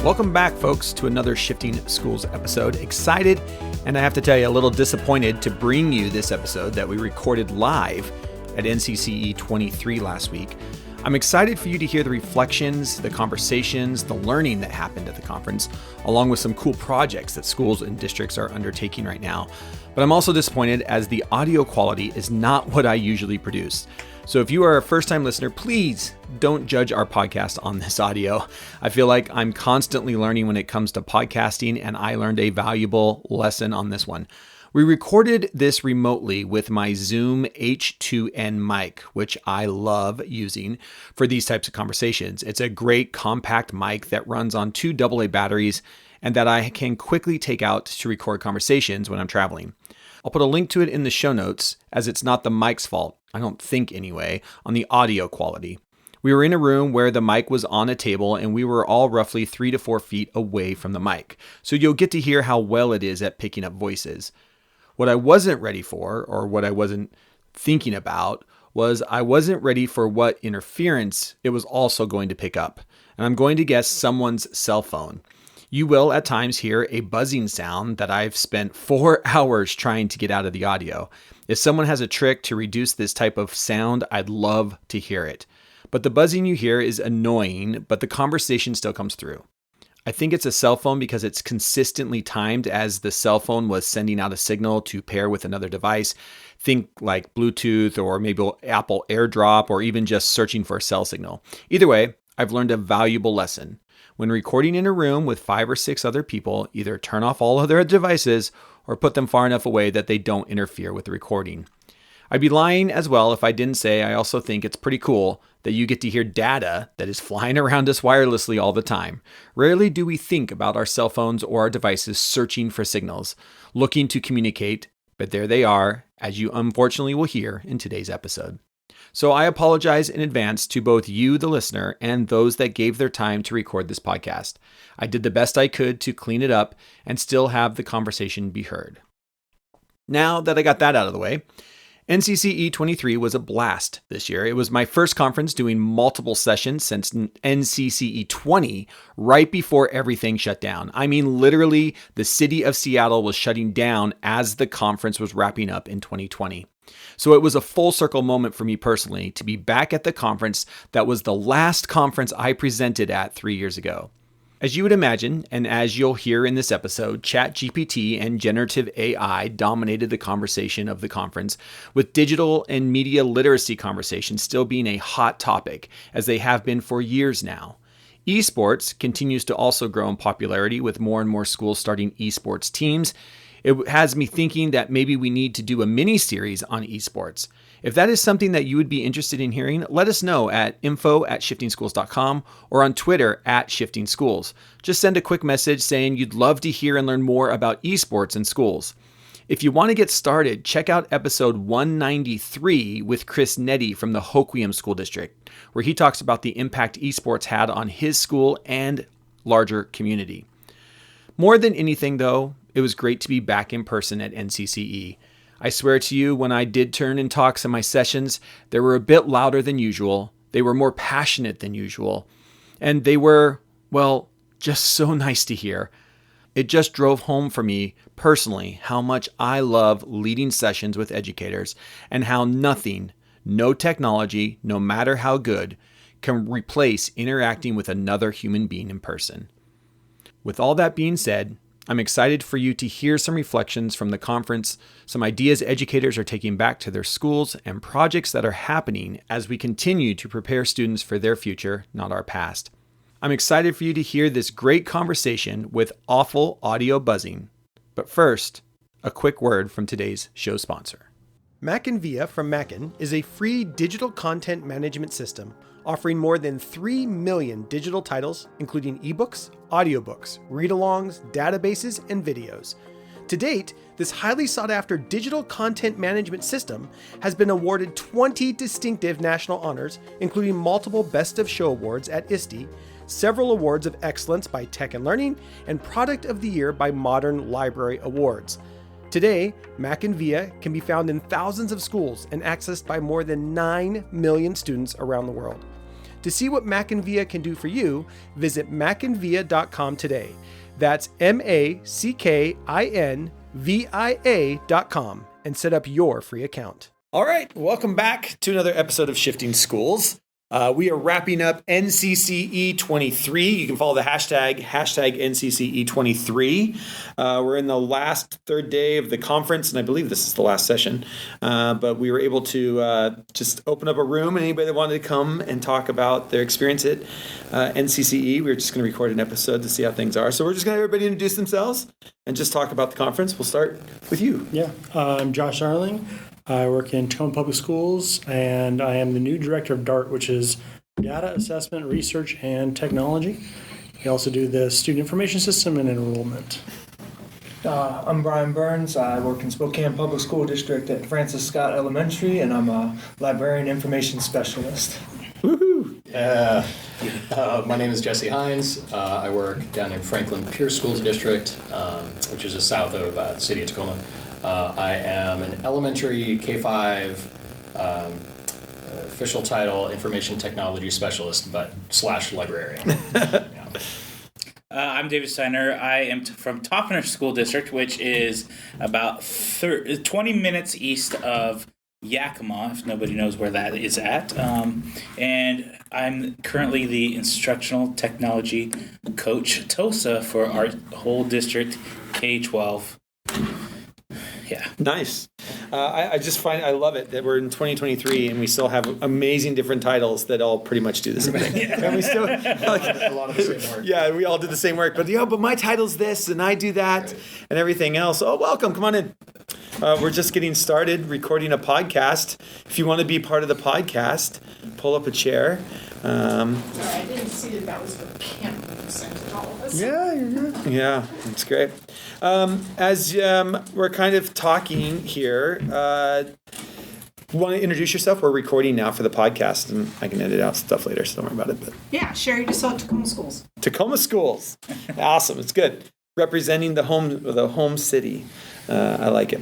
Welcome back, folks, to another Shifting Schools episode. Excited, and I have to tell you, a little disappointed to bring you this episode that we recorded live at NCCE23 last week. I'm excited for you to hear the reflections, the conversations, the learning that happened at the conference, along with some cool projects that schools and districts are undertaking right now. But I'm also disappointed as the audio quality is not what I usually produce. So if you are a first-time listener, please don't judge our podcast on this audio. I feel like I'm constantly learning when it comes to podcasting, and I learned a valuable lesson on this one. We recorded this remotely with my Zoom H2N mic, which I love using for these types of conversations. It's a great compact mic that runs on 2 AA batteries and that I can quickly take out to record conversations when I'm traveling. I'll put a link to it in the show notes, as it's not the mic's fault, I don't think anyway, on the audio quality. We were in a room where the mic was on a table and we were all roughly 3 to 4 feet away from the mic. So you'll get to hear how well it is at picking up voices. What I wasn't ready for, or what I wasn't thinking about, was I wasn't ready for what interference it was also going to pick up. And I'm going to guess someone's cell phone. You will at times hear a buzzing sound that I've spent 4 hours trying to get out of the audio. If someone has a trick to reduce this type of sound, I'd love to hear it. But the buzzing you hear is annoying, but the conversation still comes through. I think it's a cell phone because it's consistently timed as the cell phone was sending out a signal to pair with another device. Think like Bluetooth or maybe Apple AirDrop or even just searching for a cell signal. Either way, I've learned a valuable lesson. When recording in a room with 5 or 6 other people, either turn off all other devices or put them far enough away that they don't interfere with the recording. I'd be lying as well if I didn't say I also think it's pretty cool that you get to hear data that is flying around us wirelessly all the time. Rarely do we think about our cell phones or our devices searching for signals, looking to communicate, but there they are, as you unfortunately will hear in today's episode. So I apologize in advance to both you, the listener, and those that gave their time to record this podcast. I did the best I could to clean it up and still have the conversation be heard. Now that I got that out of the way, NCCE23 was a blast this year. It was my first conference doing multiple sessions since NCCE20, right before everything shut down. I mean, literally, the city of Seattle was shutting down as the conference was wrapping up in 2020. So it was a full circle moment for me personally to be back at the conference that was the last conference I presented at 3 years ago. As you would imagine, and as you'll hear in this episode, ChatGPT and generative AI dominated the conversation of the conference, with digital and media literacy conversations still being a hot topic, as they have been for years now. Esports continues to also grow in popularity, with more and more schools starting esports teams. It has me thinking that maybe we need to do a mini-series on esports. If that is something that you would be interested in hearing, let us know at info@shiftingschools.com or on Twitter @shiftingschools. Just send a quick message saying you'd love to hear and learn more about esports in schools. If you want to get started, check out episode 193 with Chris Nettie from the Hoquiam School District, where he talks about the impact esports had on his school and larger community. More than anything, though, it was great to be back in person at NCCE. I swear to you, when I did turn in talks in my sessions, they were a bit louder than usual. They were more passionate than usual. And they were, well, just so nice to hear. It just drove home for me personally how much I love leading sessions with educators and how nothing, no technology, no matter how good, can replace interacting with another human being in person. With all that being said, I'm excited for you to hear some reflections from the conference, some ideas educators are taking back to their schools, and projects that are happening as we continue to prepare students for their future, not our past. I'm excited for you to hear this great conversation with awful audio buzzing. But first, a quick word from today's show sponsor. Mackin Via from Mackin is a free digital content management system offering more than 3 million digital titles, including ebooks, audiobooks, read-alongs, databases, and videos. To date, this highly sought-after digital content management system has been awarded 20 distinctive national honors, including multiple Best of Show awards at ISTE, several awards of excellence by Tech and Learning, and Product of the Year by Modern Library Awards. Today, Mackin Via can be found in thousands of schools and accessed by more than 9 million students around the world. To see what McInVia can do for you, visit McInVia.com today. That's MACKINVIA.com and set up your free account. All right, welcome back to another episode of Shifting Schools. We are wrapping up NCCE23. You can follow the hashtag NCCE23. We're in the last third day of the conference, and I believe this is the last session. But we were able to just open up a room, and anybody that wanted to come and talk about their experience at NCCE, we were just going to record an episode to see how things are. So we're just going to have everybody introduce themselves and just talk about the conference. We'll start with you. Yeah, I'm Josh Arling. I work in Tacoma Public Schools, and I am the new director of DART, which is Data Assessment, Research, and Technology. We also do the Student Information System and Enrollment. I'm Brian Burns. I work in Spokane Public School District at Francis Scott Elementary, and I'm a Librarian Information Specialist. Woohoo! My name is Jesse Hines. I work down in Franklin Pierce Schools District, which is just south of the city of Tacoma. I am an elementary K-5 official title information technology specialist, but / librarian. Yeah. I'm David Steiner. I am from Toppner School District, which is about 20 minutes east of Yakima, if nobody knows where that is at. And I'm currently the instructional technology coach, TOSA, for our whole district, K-12. Yeah. Nice. I just I love it that we're in 2023 and we still have amazing different titles that all pretty much do the same thing. Yeah. And we still A lot of the same work. Yeah, we all did the same work. But but my title's this and I do that and everything else. Oh, welcome. Come on in. We're just getting started recording a podcast. If you want to be part of the podcast, pull up a chair. Sorry, I didn't see that was the camera you sent to all of us. Yeah, you're good. Yeah, that's great. As we're kind of talking here, want to introduce yourself? We're recording now for the podcast, and I can edit out stuff later, so don't worry about it. But Yeah, Sherry DeSalle, Tacoma Schools. Tacoma Schools, awesome. It's good. Representing the home city. I like it.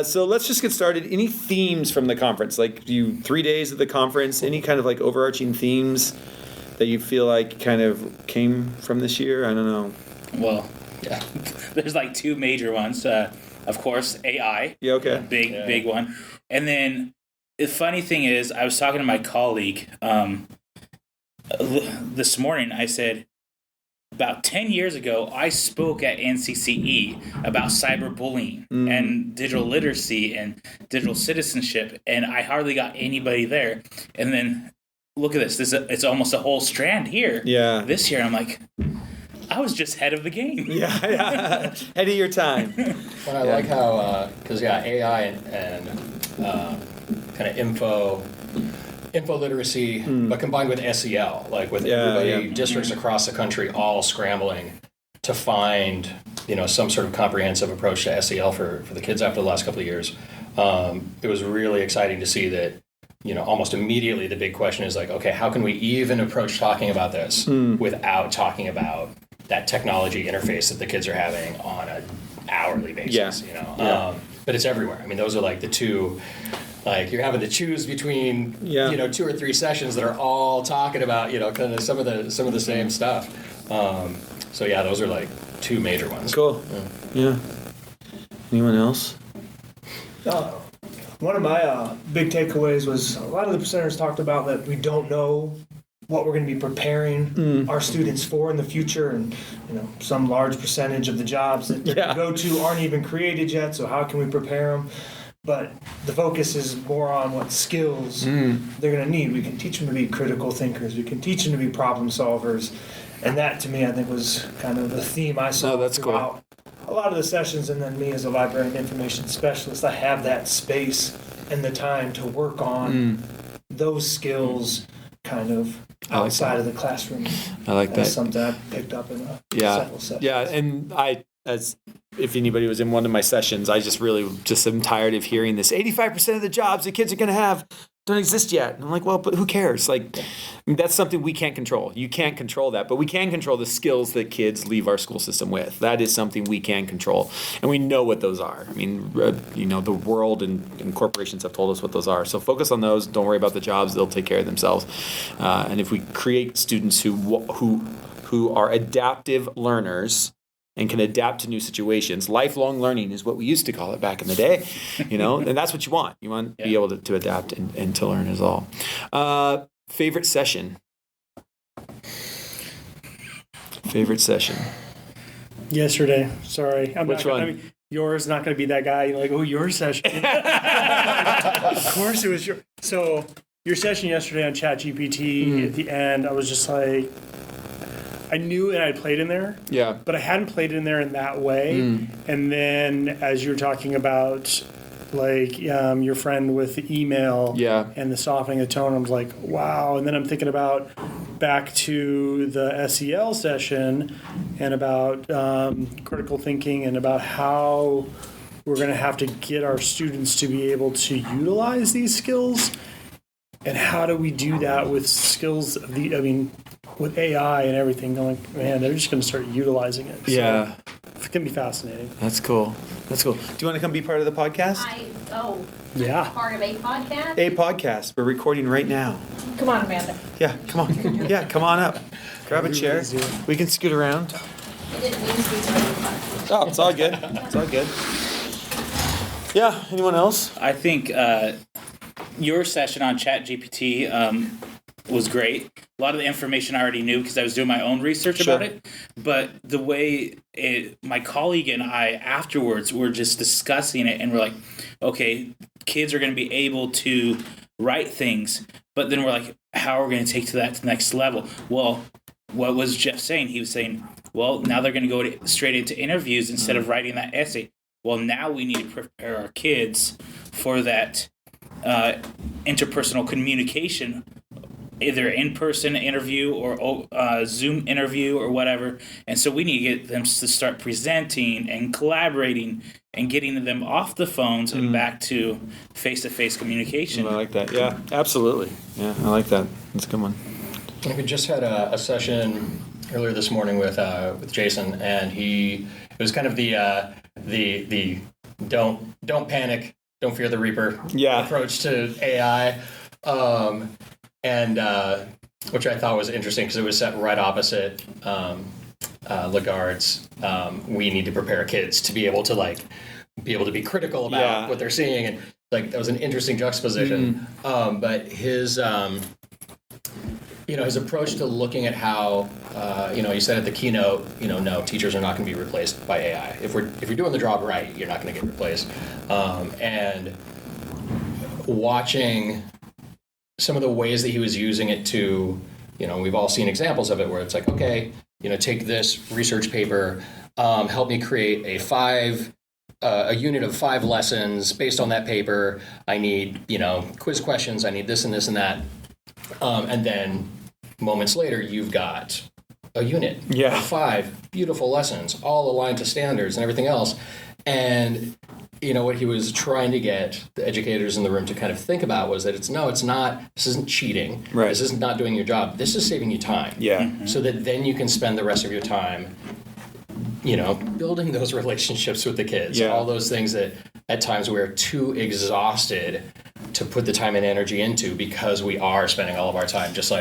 So let's just get started. Any themes from the conference? Like 3 days of the conference, any kind of like overarching themes that you feel like kind of came from this year? I don't know. Well, yeah. There's like two major ones. Of course, AI. Yeah, okay. Big one. And then the funny thing is, I was talking to my colleague this morning. I said, about 10 years ago, I spoke at NCCE about cyberbullying and digital literacy and digital citizenship, and I hardly got anybody there. And then look at this. It's almost a whole strand here. Yeah. This year, I'm like, I was just head of the game. Yeah. Head of your time. But I like how, because AI and kind of info literacy, but combined with SEL, like with everybody, districts across the country all scrambling to find, some sort of comprehensive approach to SEL for the kids after the last couple of years. It was really exciting to see that, almost immediately the big question is like, okay, how can we even approach talking about this without talking about that technology interface that the kids are having on an hourly basis, but it's everywhere. I mean, those are like the two. Like you're having to choose between 2 or 3 sessions that are all talking about kind of some of the same stuff. So yeah, those are like 2 major ones. Cool. Yeah. Anyone else? One of my big takeaways was a lot of the presenters talked about that we don't know what we're going to be preparing our students for in the future, and some large percentage of the jobs that they're going to go to aren't even created yet. So how can we prepare them? But the focus is more on what skills they're going to need. We can teach them to be critical thinkers. We can teach them to be problem solvers. And that, to me, I think was kind of the theme I saw throughout a lot of the sessions. And then me as a librarian information specialist, I have that space and the time to work on those skills kind of outside of the classroom. I like that. That's something I picked up in several sessions. Yeah, and as if anybody was in one of my sessions, I just am tired of hearing this. 85% of the jobs the kids are going to have don't exist yet. And I'm like, well, but who cares? Like, I mean, that's something we can't control. You can't control that, but we can control the skills that kids leave our school system with. That is something we can control, and we know what those are. I mean, the world and corporations have told us what those are. So focus on those. Don't worry about the jobs; they'll take care of themselves. And if we create students who are adaptive learners and can adapt to new situations. Lifelong learning is what we used to call it back in the day, and that's what you want. You want to be able to adapt and to learn as all. Favorite session? Favorite session? Yesterday. Sorry. Which one? Yours not going to be that guy. You're like, oh, your session. Of course it was your. So your session yesterday on ChatGPT, at the end, I was just like, I knew it I'd played in there. Yeah. But I hadn't played in there in that way. And then as you were talking about, like, your friend with the email and the softening of the tone, I was like, wow. And then I'm thinking about back to the SEL session and about critical thinking and about how we're going to have to get our students to be able to utilize these skills. And how do we do that with skills with AI and everything going, man, they're just going to start utilizing it. So it's going to be fascinating. That's cool. Do you want to come be part of the podcast? Part of a podcast? A podcast. We're recording right now. Come on, Amanda. Yeah, come on. Yeah, come on up. Grab a chair. We can scoot around. I didn't mean to be so fun. Oh, it's all good. It's all good. Yeah, anyone else? I think your session on ChatGPT was great. A lot of the information I already knew because I was doing my own research about it. But the way my colleague and I afterwards were just discussing it, and we're like, okay, kids are going to be able to write things, but then we're like, how are we going to take that to the next level? Well, what was Jeff saying? He was saying, well, now they're going to go straight into interviews instead of writing that essay. Well, now we need to prepare our kids for that interpersonal communication, either in-person interview or Zoom interview or whatever. And so we need to get them to start presenting and collaborating and getting them off the phones and back to face-to-face communication. I like that. Yeah, absolutely. Yeah, I like that. That's a good one. We just had a session earlier this morning with Jason, and it was kind of the don't panic, don't fear the reaper approach to AI. And which I thought was interesting because it was set right opposite Lagarde's. We need to prepare kids to be able to be critical about what they're seeing, and that was an interesting juxtaposition. But his his approach to looking at how he said at the keynote, no, teachers are not going to be replaced by AI. If you're doing the job right, you're not going to get replaced. And watching some of the ways that he was using it to, we've all seen examples of it where it's like, okay, take this research paper, help me create a unit of 5 lessons based on that paper. I need, quiz questions. I need this and this and that. And then moments later, you've got a unit of 5 beautiful lessons, all aligned to standards and everything else. And what he was trying to get the educators in the room to kind of think about was that it's not, this isn't cheating. Right. This isn't not doing your job. This is saving you time. Yeah. So that then you can spend the rest of your time, building those relationships with the kids. Yeah. All those things that at times we're too exhausted to put the time and energy into because we are spending all of our time just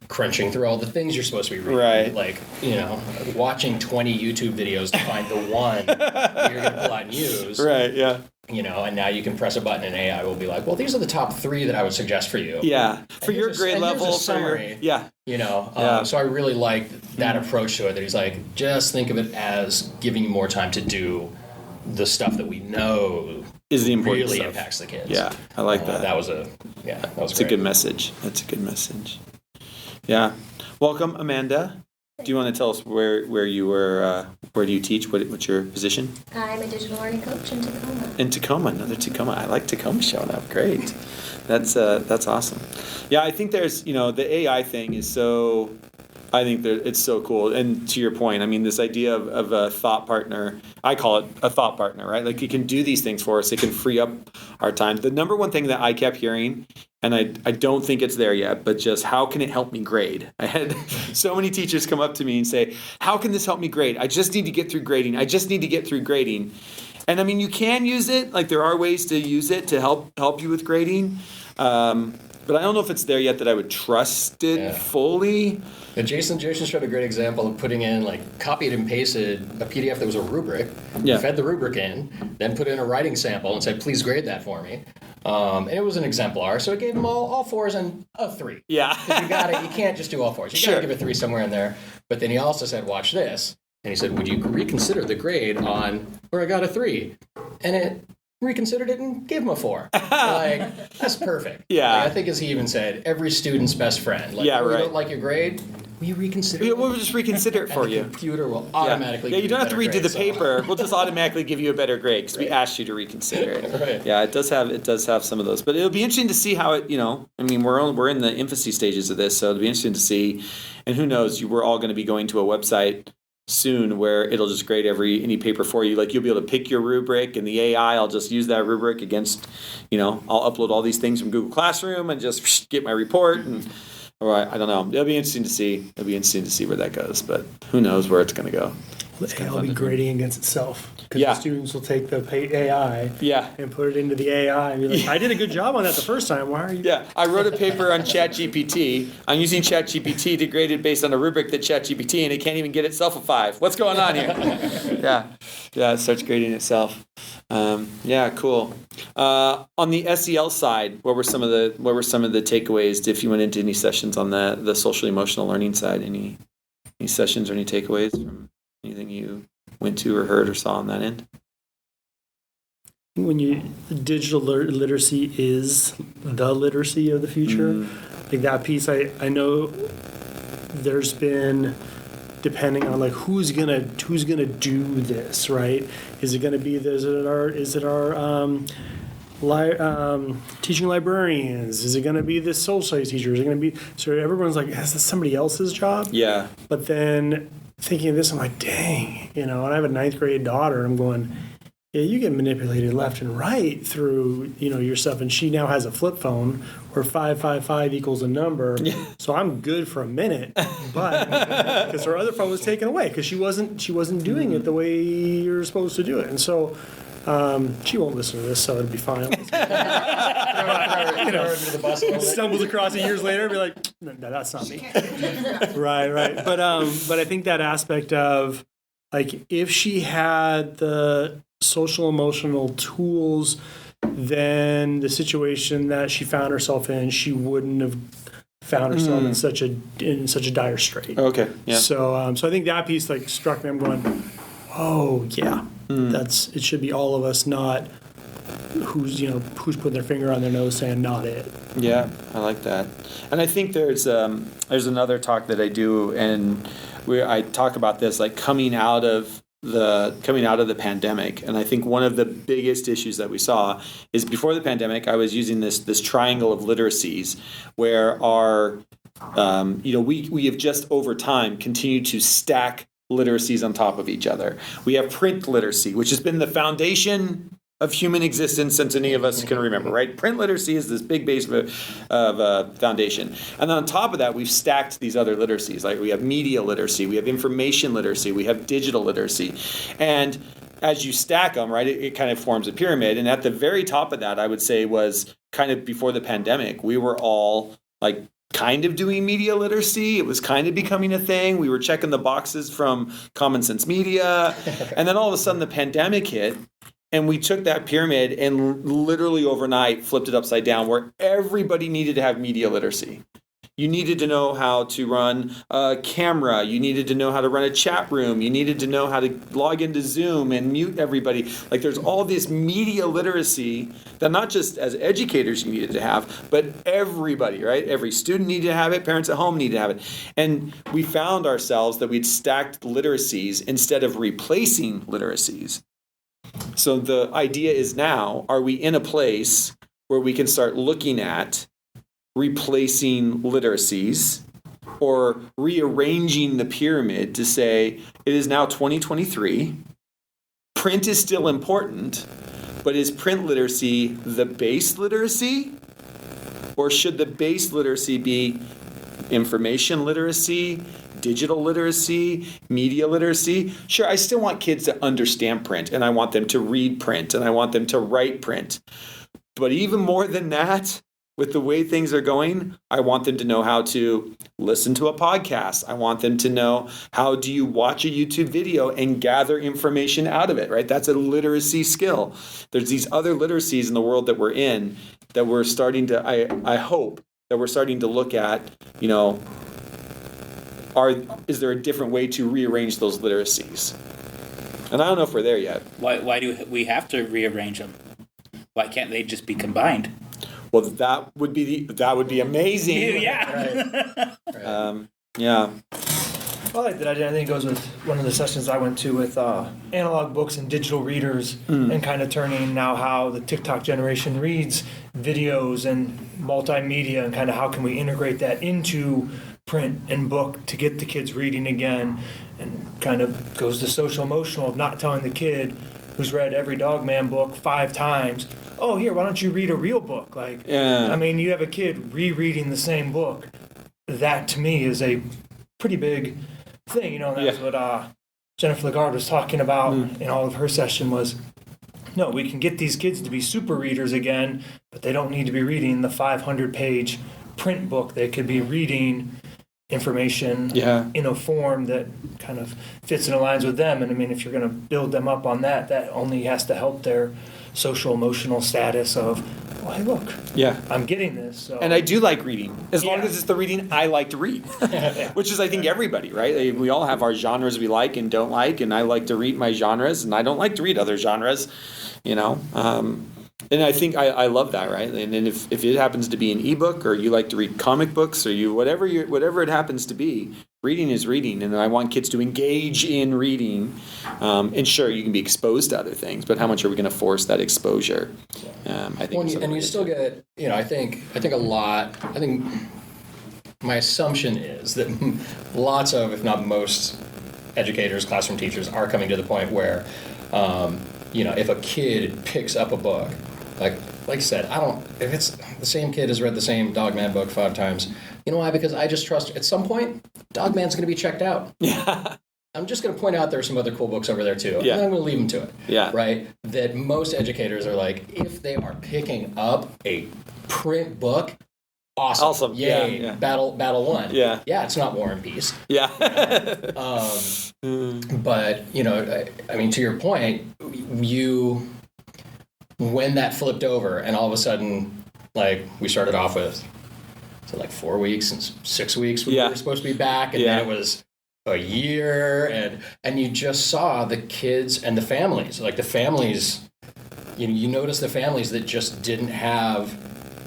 crunching through all the things you're supposed to be reading. Right. Watching 20 YouTube videos to find the one that you're going to pull out and use. Right, yeah. And now you can press a button and AI will be like, well, these are the top 3 that I would suggest for you. Yeah. For your grade level. Summary. Yeah. So I really like that approach to it, that he's like, just think of it as giving you more time to do the stuff that we know is the important really stuff. Impacts the kids. Yeah, I like that. That was great. It's a good message. That's a good message. Yeah. Welcome, Amanda. Do you want to tell us where you were? Where do you teach? What's your position? I'm a digital learning coach in Tacoma. In Tacoma, another Tacoma. I like Tacoma showing up. Great. That's awesome. Yeah, I think there's the AI thing is so I think that it's so cool. And to your point, I mean, this idea of a thought partner, I call it a thought partner, right? Like it can do these things for us. It can free up our time. The number one thing that I kept hearing, and I don't think it's there yet, but just how can it help me grade? I had so many teachers come up to me and say, how can this help me grade? I just need to get through grading. I just need to get through grading. And I mean, you can use it. Like there are ways to use it to help you with grading. But I don't know if it's there yet that I would trust it fully. And Jason showed a great example of putting in, like, copied and pasted a PDF that was a rubric, fed the rubric in, then put in a writing sample and said, please grade that for me. And it was an exemplar, so it gave them all fours and a 3. Yeah. You can't just do all fours. You got to give a 3 somewhere in there. But then he also said, watch this. And he said, would you reconsider the grade on where I got a 3? And it reconsidered it and gave him a 4. Like, that's perfect. Yeah. Like, I think, as he even said, every student's best friend. Like, you don't like your grade? Will you reconsider it? We'll just reconsider it for you. The computer will automatically you don't have to redo the paper. We'll just automatically give you a better grade because we asked you to reconsider it. Right. Yeah, it does have some of those. But it'll be interesting to see how it, I mean, we're in the infancy stages of this, so it'll be interesting to see. And who knows, we're all going to be going to a website soon where it'll just grade any paper for you. Like you'll be able to pick your rubric, and the AI, I'll just use that rubric against, I'll upload all these things from Google Classroom and just get my report. Or I don't know. It'll be interesting to see. Where that goes. But who knows where it's going to go. The AI will be grading against itself. Because the students will take the AI and put it into the AI and be like, I did a good job on that the first time. Why are you? Yeah, I wrote a paper on ChatGPT. I'm using ChatGPT to grade it based on a rubric that ChatGPT, and it can't even get itself a 5. What's going on here? Yeah, it starts grading itself. Cool. On the SEL side, what were some of the takeaways? If you went into any sessions on the social emotional learning side, any sessions or any takeaways from anything you went to or heard or saw on that end? Digital literacy is the literacy of the future. Like that piece, I know there's been, depending on like who's gonna do this, right? Is it gonna be our teaching librarians? Is it going to be the social studies teachers? Is it going to be, so everyone's like, is this somebody else's job? Yeah. But then thinking of this, I'm like, dang, and I have a 9th grade daughter. I'm going, yeah, you get manipulated left and right through, your stuff. And she now has a flip phone where 555 equals a number. Yeah. So I'm good for a minute, but because her other phone was taken away because she wasn't doing it the way you're supposed to do it. And so, she won't listen to this, so it'll be fine. Stumbles across it years later and be like, no, that's not me. Right. But I think that aspect of, like, if she had the social emotional tools, then the situation that she found herself in, she wouldn't have found herself in such a dire strait. Okay. Yeah. So I think that piece like struck me. I'm going, oh yeah. It should be all of us, not who's putting their finger on their nose saying not it. Yeah, I like that. And I think there's another talk that I do, and I talk about this like coming out of the pandemic. And I think one of the biggest issues that we saw is before the pandemic, I was using this triangle of literacies where our we have just over time continued to stack literacies on top of each other. We have print literacy, which has been the foundation of human existence since any of us can remember, right? Print literacy is this big base of foundation. And then on top of that, we've stacked these other literacies. Like we have media literacy, we have information literacy, we have digital literacy. And as you stack them, right, it kind of forms a pyramid. And at the very top of that, I would say was kind of before the pandemic, we were all like kind of doing media literacy. It was kind of becoming a thing. We were checking the boxes from Common Sense Media. And then all of a sudden the pandemic hit, and we took that pyramid and literally overnight flipped it upside down where everybody needed to have media literacy. You needed to know how to run a camera. You needed to know how to run a chat room. You needed to know how to log into Zoom and mute everybody. Like there's all this media literacy that not just as educators you needed to have, but everybody, right? Every student needed to have it. Parents at home needed to have it. And we found ourselves that we'd stacked literacies instead of replacing literacies. So the idea is now, are we in a place where we can start looking at replacing literacies or rearranging the pyramid to say it is now 2023. Print is still important, but is print literacy the base literacy? Or should the base literacy be information literacy, digital literacy, media literacy? Sure, I still want kids to understand print, and I want them to read print, and I want them to write print. But even more than that, with the way things are going, I want them to know how to listen to a podcast. I want them to know how do you watch a YouTube video and gather information out of it, right? That's a literacy skill. There's these other literacies in the world that we're in that we're starting to, I hope, that we're starting to look at, is there a different way to rearrange those literacies? And I don't know if we're there yet. Why do we have to rearrange them? Why can't they just be combined? Well, that would be amazing. Yeah. Yeah. I like that idea. I think it goes with one of the sessions I went to with analog books and digital readers, and kind of turning now how the TikTok generation reads videos and multimedia, and kind of how can we integrate that into print and book to get the kids reading again, and kind of goes to social emotional of not telling the kid who's read every Dogman book 5 times, oh, here, why don't you read a real book? I mean, you have a kid rereading the same book. That, to me, is a pretty big thing. That's what Jennifer Lagarde was talking about in all of her session was, no, we can get these kids to be super readers again, but they don't need to be reading the 500-page print book. They could be reading information in a form that kind of fits and aligns with them. And I mean, if you're going to build them up on that, that only has to help their social emotional status of, well, hey, look, I'm getting this. So. And I do like reading. As long as it's the reading I like to read, which is, I think, everybody, right? We all have our genres we like and don't like, and I like to read my genres, and I don't like to read other genres, And I think I love that, right? And then if it happens to be an ebook, or you like to read comic books, or whatever it happens to be, reading is reading, and I want kids to engage in reading. And sure, you can be exposed to other things, but how much are we going to force that exposure? I think. And you still get, I think a lot. I think my assumption is that lots of, if not most, educators, classroom teachers are coming to the point where, if a kid picks up a book. Like I said, if it's the same kid has read the same Dogman book 5 times, you know why? Because I just trust at some point, Dogman's going to be checked out. Yeah. I'm just going to point out there are some other cool books over there too. Yeah. And I'm going to leave them to it. Yeah. Right? That most educators are like, if they are picking up a print book, awesome. Yay. Yeah. Battle won. Yeah. Yeah, it's not War and Peace. Yeah. But, I mean, to your point, when that flipped over and all of a sudden, we started off with, 4 weeks and 6 weeks we were supposed to be back, and then it was a year, and you just saw the kids and the families, you notice the families that just didn't have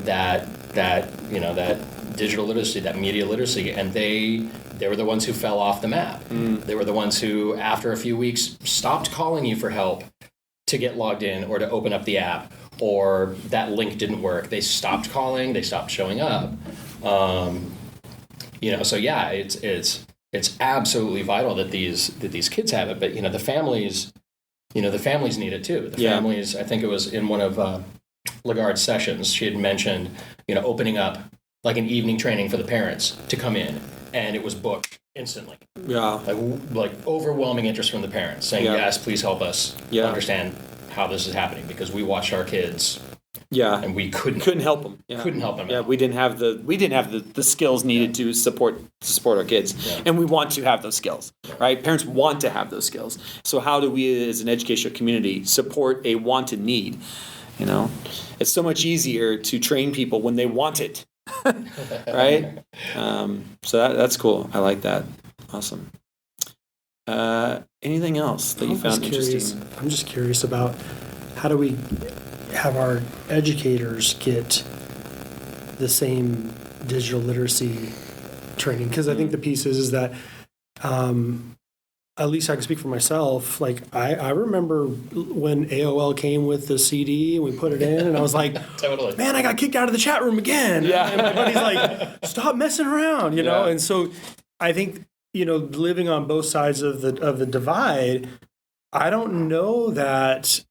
that digital literacy, that media literacy, and they were the ones who fell off the map. They were the ones who, after a few weeks, stopped calling you for help to get logged in or to open up the app, or that link didn't work. They stopped calling. They stopped showing up. So yeah, it's absolutely vital that these kids have it. But the families need it too. The families. I think it was in one of Lagarde's sessions. She had mentioned opening up an evening training for the parents to come in, and it was booked instantly. Yeah. Like overwhelming interest from the parents saying, yes, please help us understand how this is happening, because we watched our kids. Yeah. And we couldn't help them. Yeah. Couldn't help them. Yeah, we didn't have the skills needed to support our kids. Yeah. And we want to have those skills, right? Parents want to have those skills. So how do we as an educational community support a wanted need? It's so much easier to train people when they want it. Right? So that's cool. I like that. Awesome. Anything else that you found interesting? I'm just curious about how do we have our educators get the same digital literacy training? Because I think the piece is that at least I can speak for myself. Like I remember when AOL came with the CD and we put it in, and I was like, Totally. man, I got kicked out of the chat room again. Yeah. And my buddy's like, stop messing around, you know? Yeah. And so I think, living on both sides of the divide, I don't know that,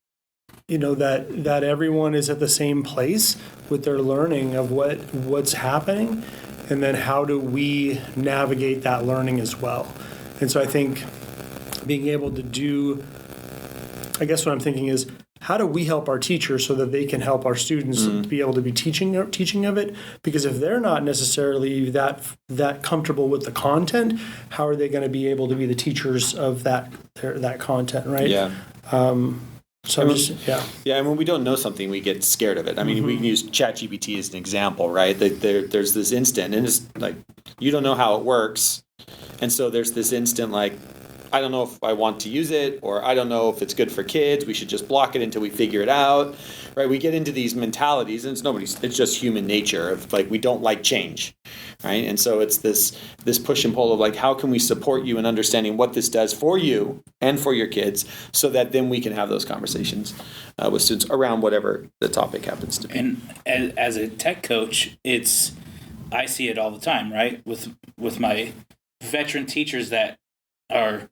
that everyone is at the same place with their learning of what's happening. And then how do we navigate that learning as well? And so I think being able to do, I guess what I'm thinking is, how do we help our teachers so that they can help our students be able to be teaching of it? Because if they're not necessarily that comfortable with the content, how are they going to be able to be the teachers of that content, right? Yeah. So Yeah, and when we don't know something, we get scared of it. I mean, we can use ChatGPT as an example, right? There's this instant, and it's like, you don't know how it works. And so there's this instant, like, I don't know if I want to use it, or I don't know if it's good for kids. We should just block it until we figure it out, right? We get into these mentalities, and it's just human nature of, like, we don't like change, right? And so it's this push and pull of, like, how can we support you in understanding what this does for you and for your kids, so that then we can have those conversations with students around whatever the topic happens to be. And as a tech coach, I see it all the time, right? With my veteran teachers that are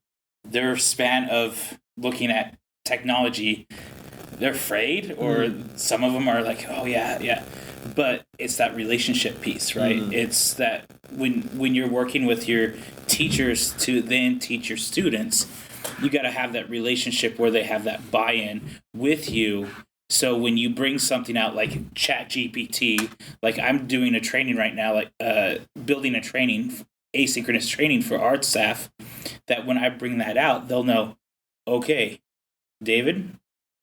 their span of looking at technology, they're afraid, or some of them are like, oh yeah. But it's that relationship piece, right? It's that when you're working with your teachers to then teach your students, you got to have that relationship where they have that buy-in with you. So when you bring something out like ChatGPT, like I'm doing a training right now, like building a training, asynchronous training for art staff, that when I bring that out, they'll know, okay, David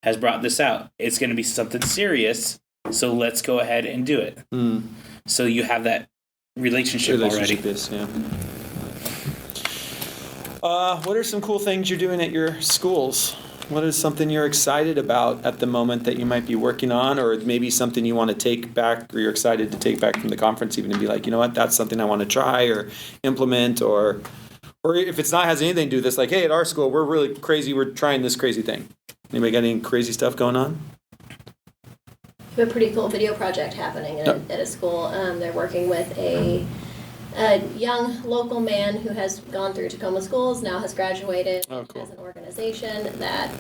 has brought this out. It's going to be something serious, so let's go ahead and do it. So you have that relationship already. What are some cool things you're doing at your schools? What is something you're excited about at the moment that you might be working on, or maybe something you want to take back, or you're excited to take back from the conference, even to be like, you know what, that's something I want to try or implement, or if it's not has anything to do with this, like, hey, at our school, we're really crazy, we're trying this crazy thing. Anybody got any crazy stuff going on? We have a pretty cool video project happening at a school. They're working with a young local man who has gone through Tacoma schools, now has graduated, has an organization that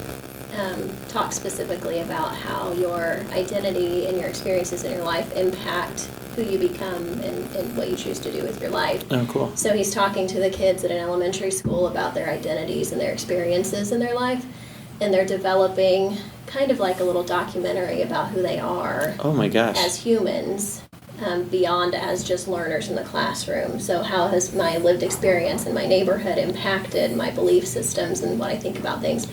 talks specifically about how your identity and your experiences in your life impact who you become and what you choose to do with your life. Oh, cool. So he's talking to the kids at an elementary school about their identities and their experiences in their life, and they're developing kind of like a little documentary about who they are as humans. Beyond as just learners in the classroom. So how has my lived experience in my neighborhood impacted my belief systems and what I think about things?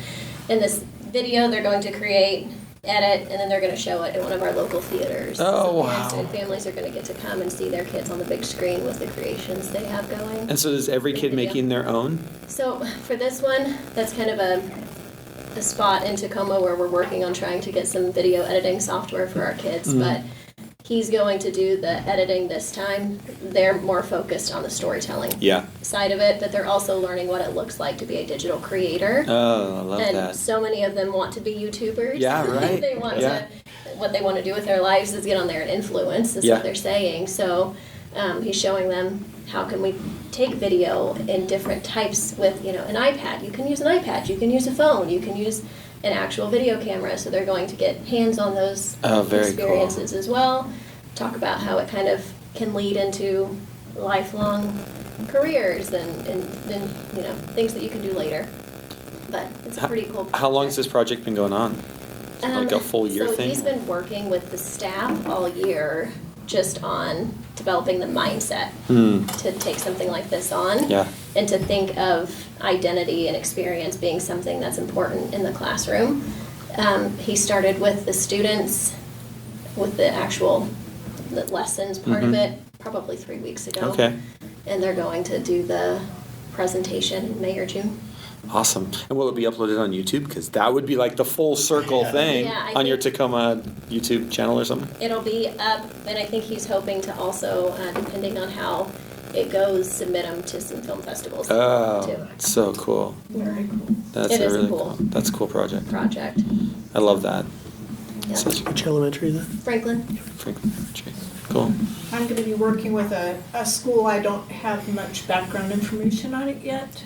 In this video, they're going to create, edit, and then they're going to show it at one of our local theaters. So parents and families are going to get to come and see their kids on the big screen with the creations they have going. And so is every kid making their own? So for this one, that's kind of a spot in Tacoma where we're working on trying to get some video editing software for our kids, but he's going to do the editing this time. They're more focused on the storytelling side of it, but they're also learning what it looks like to be a digital creator. Oh, I love that. And so many of them want to be YouTubers. Yeah, right. They want to, what they want to do with their lives is get on there and influence, is what they're saying. So he's showing them how can we take video in different types with, an iPad. You can use an iPad, you can use a phone, you can use an actual video camera, so they're going to get hands on those experiences as well. Talk about how it kind of can lead into lifelong careers and things that you can do later. But it's a pretty cool project. How long has this project been going on? Like a full year thing? So he's been working with the staff all year just on developing the mindset to take something like this on and to think of identity and experience being something that's important in the classroom. He started with the students with the actual lessons part of it probably 3 weeks ago. Okay. And they're going to do the presentation in May or June. Awesome. And will it be uploaded on YouTube? Because that would be like the full circle thing on your Tacoma YouTube channel or something. It'll be up, and I think he's hoping to also, depending on how it goes submit them to some film festivals. Oh, too. so cool. Very cool. That's It a is a really cool That's a cool project. project. I love that. Yeah. Such a Which elementary then? Franklin. Franklin project. Cool. I'm going to be working with a school I don't have much background information on it yet,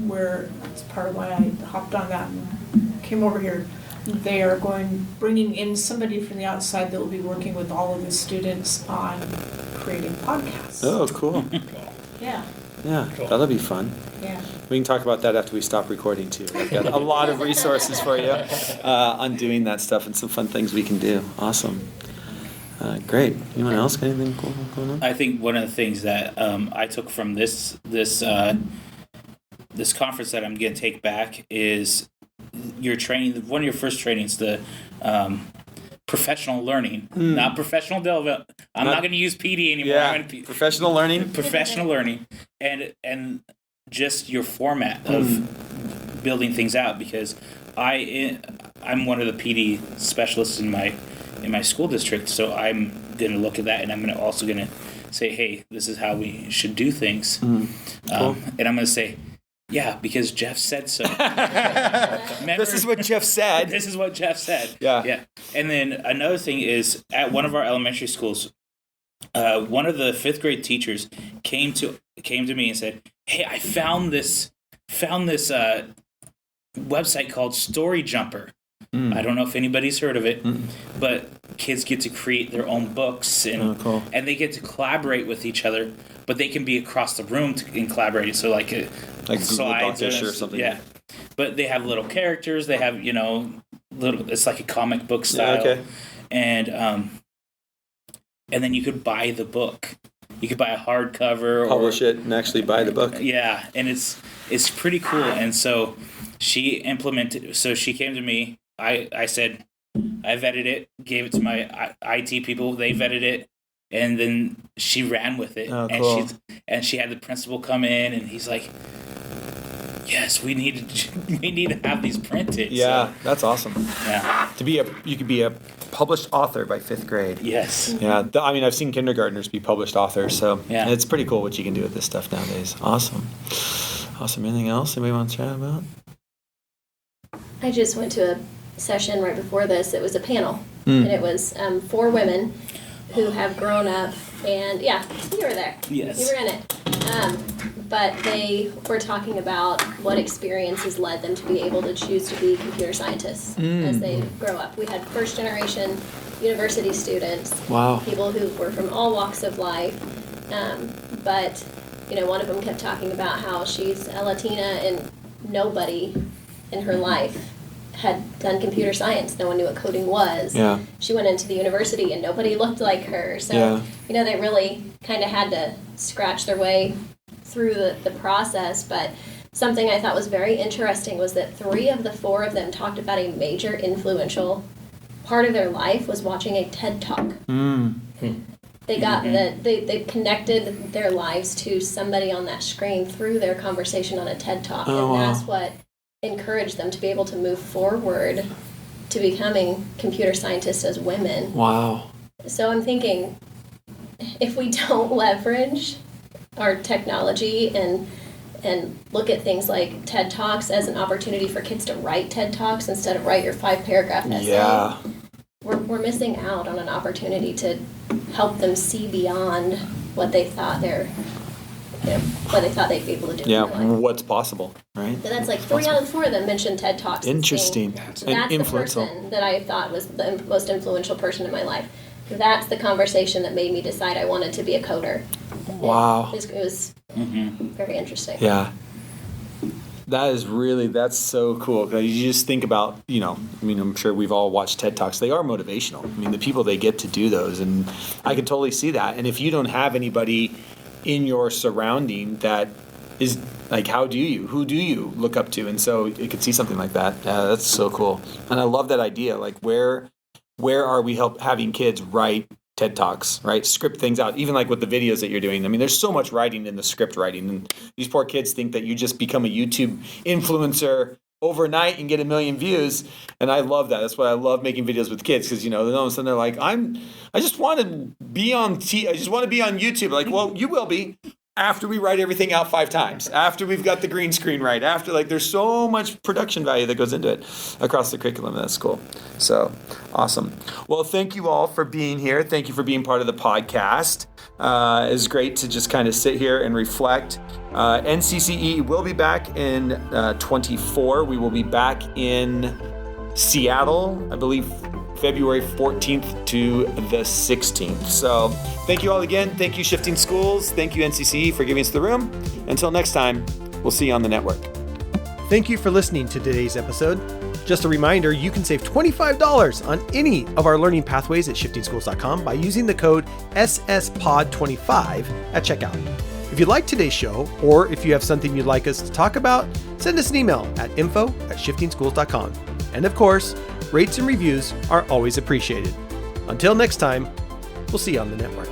where that's part of why I hopped on that and came over here. They are bringing in somebody from the outside that will be working with all of the students on creating podcasts. Oh, cool. Yeah, Yeah, that'll be fun. yeah. We can talk about that after we stop recording too. I've got a lot of resources for you on doing that stuff and some fun things we can do. Awesome. Great. Anyone else got anything cool going on? I think one of the things that I took from this conference that I'm going to take back is your training. One of your first trainings, the professional learning, not professional development. I'm not going to use PD anymore. Yeah, I'm gonna professional learning. professional learning, and just your format of building things out, because I'm one of the PD specialists in my school district, so I'm going to look at that, and I'm also going to say, hey, this is how we should do things. Cool. And I'm going to say, yeah, because Jeff said so. This is what Jeff said. This is what Jeff said. Yeah. And then another thing is, at one of our elementary schools, one of the 5th grade teachers came to me and said, hey, I found this website called Story Jumper. I don't know if anybody's heard of it, but kids get to create their own books, and cool. and they get to collaborate with each other, but they can be across the room and collaborate. So like Google slides Doc-ish or something. Yeah, but they have little characters. They have little. It's like a comic book style. Okay. And then you could buy the book. You could buy a hardcover, Publish it and actually buy the book. Yeah, and it's pretty cool. And so she implemented. So she came to me. I said, I vetted it, gave it to my IT people. They vetted it, and then she ran with it. Oh, cool. And she had the principal come in, and he's like, yes, we need to have these printed. Yeah, So, that's awesome. yeah. You could be a published author by 5th grade. Yes. Yeah, I mean, I've seen kindergartners be published authors, so Yeah. it's pretty cool what you can do with this stuff nowadays. Awesome. Anything else anybody want to chat about? I just went to a session right before this. It was a panel, and it was 4 women who have grown up, and yeah, you were there. Yes. You were in it. But they were talking about what experiences led them to be able to choose to be computer scientists as they grow up. We had first generation university students, Wow. people who were from all walks of life, but one of them kept talking about how she's a Latina and nobody in her life had done computer science. No one knew what coding was. Yeah. She went into the university and nobody looked like her. So, Yeah. they really kind of had to scratch their way through the process. But something I thought was very interesting was that 3 of the 4 of them talked about a major influential part of their life was watching a TED Talk. They got they connected their lives to somebody on that screen through their conversation on a TED Talk. Oh, and that's what encouraged them to be able to move forward to becoming computer scientists as women. Wow. So I'm thinking, if we don't leverage our technology and look at things like TED Talks as an opportunity for kids to write TED Talks instead of write your 5-paragraph essay, Yeah. we're missing out on an opportunity to help them see beyond what they thought they'd be able to do. Yeah, in their life. what's possible, right? But that's like 3 out of 4 of them mentioned TED Talks. as being- Interesting. That's And the influential. person that I thought was the most influential person in my life. That's the conversation that made me decide I wanted to be a coder. Wow. It was very interesting. Yeah. That's so cool. 'Cause you just think about, I'm sure we've all watched TED Talks. They are motivational. I mean, the people they get to do those, and I can totally see that. And if you don't have anybody in your surrounding that is like, who do you look up to? And so you could see something like that. That's so cool. And I love that idea. Like, where are we having kids write TED Talks, right? Script things out, even like with the videos that you're doing. I mean, there's so much writing in the script writing, and these poor kids think that you just become a YouTube influencer overnight and get 1 million views. And I love that. That's why I love making videos with kids, because, then all of a sudden they're like, I just want to be on I just want to be on YouTube. Like, well, you will be after we write everything out 5 times, after we've got the green screen right, after, there's so much production value that goes into it across the curriculum. That's cool. So awesome. Well, thank you all for being here. Thank you for being part of the podcast. It's great to just kind of sit here and reflect. NCCE will be back in 24. We will be back in Seattle, I believe, February 14th to the 16th. So thank you all again. Thank you, Shifting Schools. Thank you, NCCE, for giving us the room. Until next time, we'll see you on the network. Thank you for listening to today's episode. Just a reminder, you can save $25 on any of our learning pathways at shiftingschools.com by using the code SSPOD25 at checkout. If you like today's show, or if you have something you'd like us to talk about, send us an email at info@shiftingschools.com. And of course, rates and reviews are always appreciated. Until next time, we'll see you on the network.